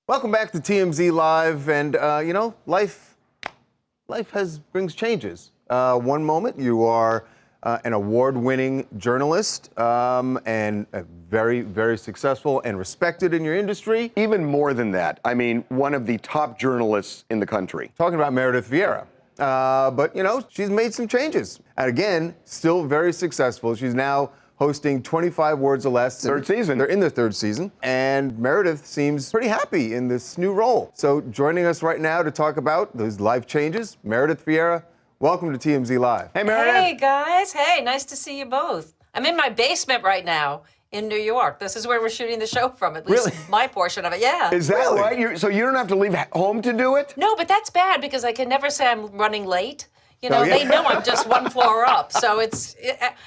Welcome back to TMZ Live, and life brings changes. One moment you are an award-winning journalist and very, very successful and respected in your industry. Even more than that. I mean, one of the top journalists in the country. Talking about Meredith Vieira. But she's made some changes. And again, still very successful. She's now hosting 25 Words or Less. Third season. They're in their third season. And Meredith seems pretty happy in this new role. So joining us right now to talk about those life changes, Meredith Vieira, welcome to TMZ Live. Hey, Meredith. Hey, guys. Hey, nice to see you both. I'm in my basement right now in New York. This is where we're shooting the show from, at least my portion of it. Yeah. Is that right? So you don't have to leave home to do it? No, but that's bad because I can never say I'm running late. You know, Oh, yeah. they know I'm just one floor up. So it's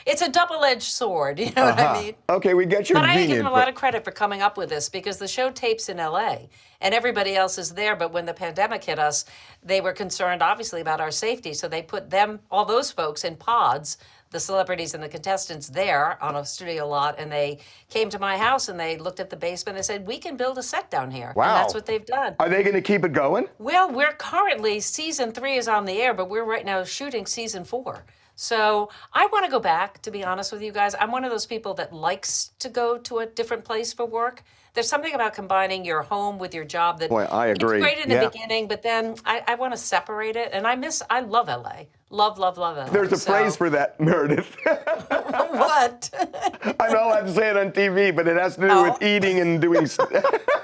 a double-edged sword, you know what I mean? Okay, we get your But I give convenient. them a lot of credit for coming up with this because the show tapes in LA and everybody else is there. But when the pandemic hit us, they were concerned, obviously, about our safety. So they put all those folks in pods, the celebrities and the contestants there on a studio lot. And they came to my house and they looked at the basement and said, we can build a set down here. Wow. And that's what they've done. Are they going to keep it going? Well, we're currently, season 3 is on the air, but we're right now shooting season 4. So I want to go back, to be honest with you guys. I'm one of those people that likes to go to a different place for work. There's something about combining your home with your job that Boy, I agree. it's great in the Yeah. beginning, but then I want to separate it. And I love LA. Love, love, love LA. There's a phrase for that, Meredith. What? I'm not allowed to say it on TV, but it has to do with eating and doing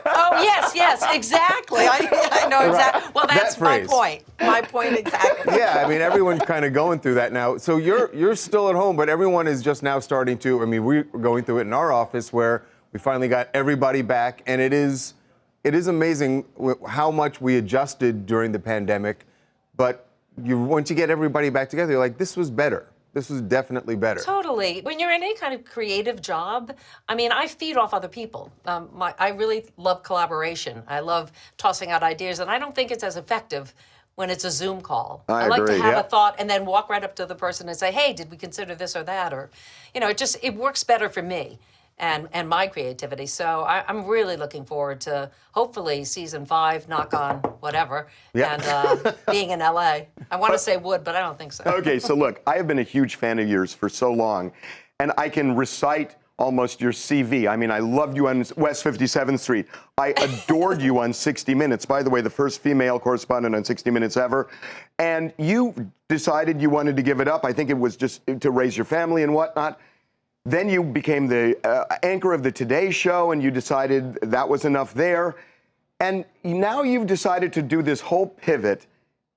Oh, yes, exactly. I know exactly. Well, that's That my phrase. point. My point exactly. Yeah, I mean, everyone's kind of going through that now. So you're still at home, but everyone is just now starting to. I mean, we're going through it in our office where we finally got everybody back, and it is amazing how much we adjusted during the pandemic. But once you get everybody back together, you're like, this was better. This was definitely better. Totally. When you're in any kind of creative job, I mean, I feed off other people. I really love collaboration. I love tossing out ideas, and I don't think it's as effective when it's a Zoom call. I like agree, to have yeah. a thought and then walk right up to the person and say, hey, did we consider this or that? Or, it works better for me and my creativity. So I'm really looking forward to hopefully season 5, knock on whatever, and being in LA. I want to say would, but I don't think so. Okay, so look, I have been a huge fan of yours for so long, and I can recite almost your CV. I mean, I loved you on West 57th Street. I adored you on 60 Minutes. By the way, the first female correspondent on 60 Minutes ever. And you decided you wanted to give it up. I think it was just to raise your family and whatnot. Then you became the anchor of the Today Show, and you decided that was enough there. And now you've decided to do this whole pivot,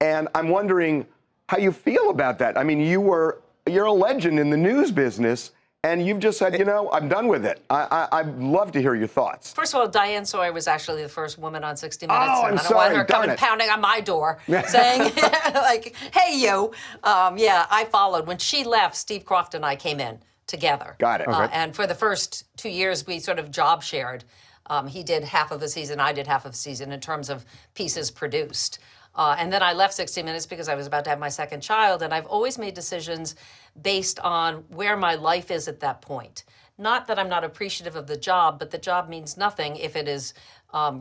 and I'm wondering how you feel about that. I mean, you're a legend in the news business, and you've just said, I'm done with it. I'd love to hear your thoughts. First of all, Diane Sawyer was actually the first woman on 60 Minutes. Oh, I'm and I don't sorry, want her darn coming it. pounding on my door saying, like, hey, you. I followed. When she left, Steve Croft and I came in together. Got it. And for the first 2 years, we sort of job shared. He did half of the season, I did half of the season in terms of pieces produced. And then I left 60 Minutes because I was about to have my second child, and I've always made decisions based on where my life is at that point. Not that I'm not appreciative of the job, but the job means nothing if it is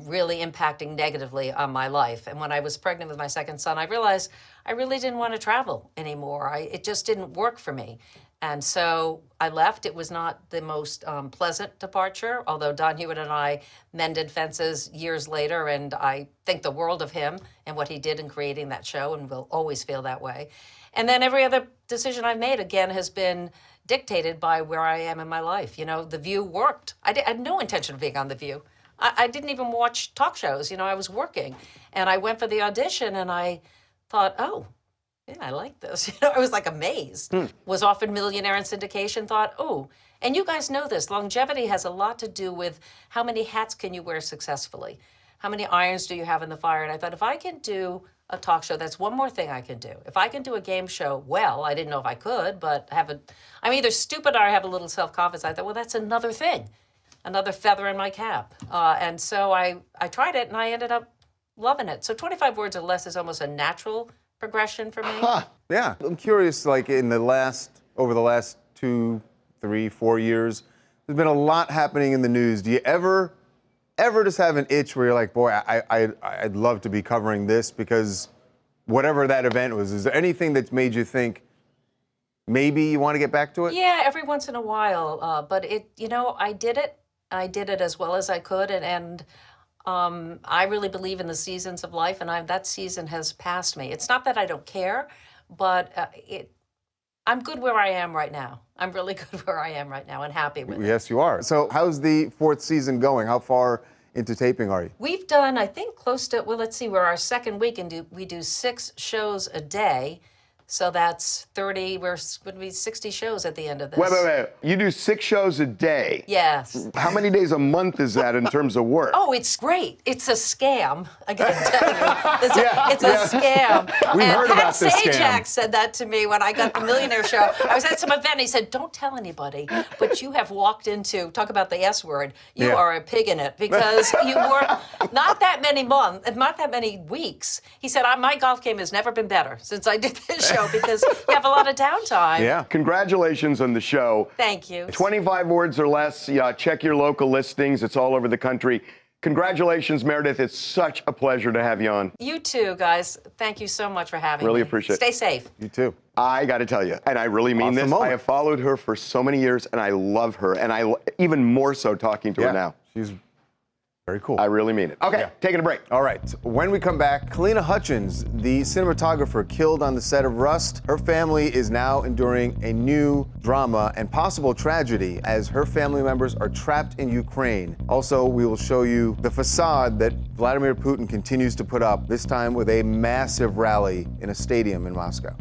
really impacting negatively on my life. And when I was pregnant with my second son, I realized I really didn't want to travel anymore. It just didn't work for me. And so I left. It was not the most pleasant departure, although Don Hewitt and I mended fences years later, and I think the world of him and what he did in creating that show, and will always feel that way. And then every other decision I've made, again, has been dictated by where I am in my life. The View worked. I had no intention of being on The View. I didn't even watch talk shows. I was working. And I went for the audition, and I thought, oh, yeah, I like this. I was like amazed. Was offered Millionaire in syndication, thought, oh, and you guys know this, longevity has a lot to do with how many hats can you wear successfully? How many irons do you have in the fire? And I thought, if I can do a talk show, that's one more thing I can do. If I can do a game show well, I didn't know if I could, but I'm either stupid or I have a little self-confidence. I thought, well, that's another thing, another feather in my cap. And so I tried it, and I ended up loving it. So 25 Words or Less is almost a natural progression for me. Yeah, I'm curious, like over the last 2, 3, 4 years, there's been a lot happening in the news. Do you ever ever just have an itch where you're like, boy, I'd love to be covering this because whatever that event was, is there anything that's made you think maybe you want to get back to it? Yeah, every once in a while. But I did it. I did it as well as I could, and I really believe in the seasons of life, and that season has passed me. It's not that I don't care, but I'm good where I am right now. I'm really good where I am right now and happy with it. Yes, you are. So how's the 4th season going? How far into taping are you? We've done, I think, close to, well, let's see, we're our second week, and we do 6 shows a day. So that's 30, we're going to be 60 shows at the end of this. Wait. You do 6 shows a day. Yes. How many days a month is that in terms of work? Oh, it's great. It's a scam, I gotta tell you. It's a scam. We heard Pat about this scam. Sajak said that to me when I got the Millionaire Show. I was at some event, and he said, don't tell anybody, but you have walked into, talk about the S word, you are a pig in it, because you work not that many months, not that many weeks. He said, my golf game has never been better since I did this show, because you have a lot of downtime. Yeah. Congratulations on the show. Thank you. 25 words or less. Yeah, check your local listings. It's all over the country. Congratulations, Meredith. It's such a pleasure to have you on. You too, guys. Thank you so much for having me. Really appreciate it. Stay safe. You too. I got to tell you, and I really mean Awesome this, moment. I have followed her for so many years, and I love her, and I even more so talking to her now. She's very cool. I really mean it. Okay, taking a break. All right, when we come back, Kalina Hutchins, the cinematographer killed on the set of Rust, her family is now enduring a new drama and possible tragedy as her family members are trapped in Ukraine. Also, we will show you the facade that Vladimir Putin continues to put up, this time with a massive rally in a stadium in Moscow.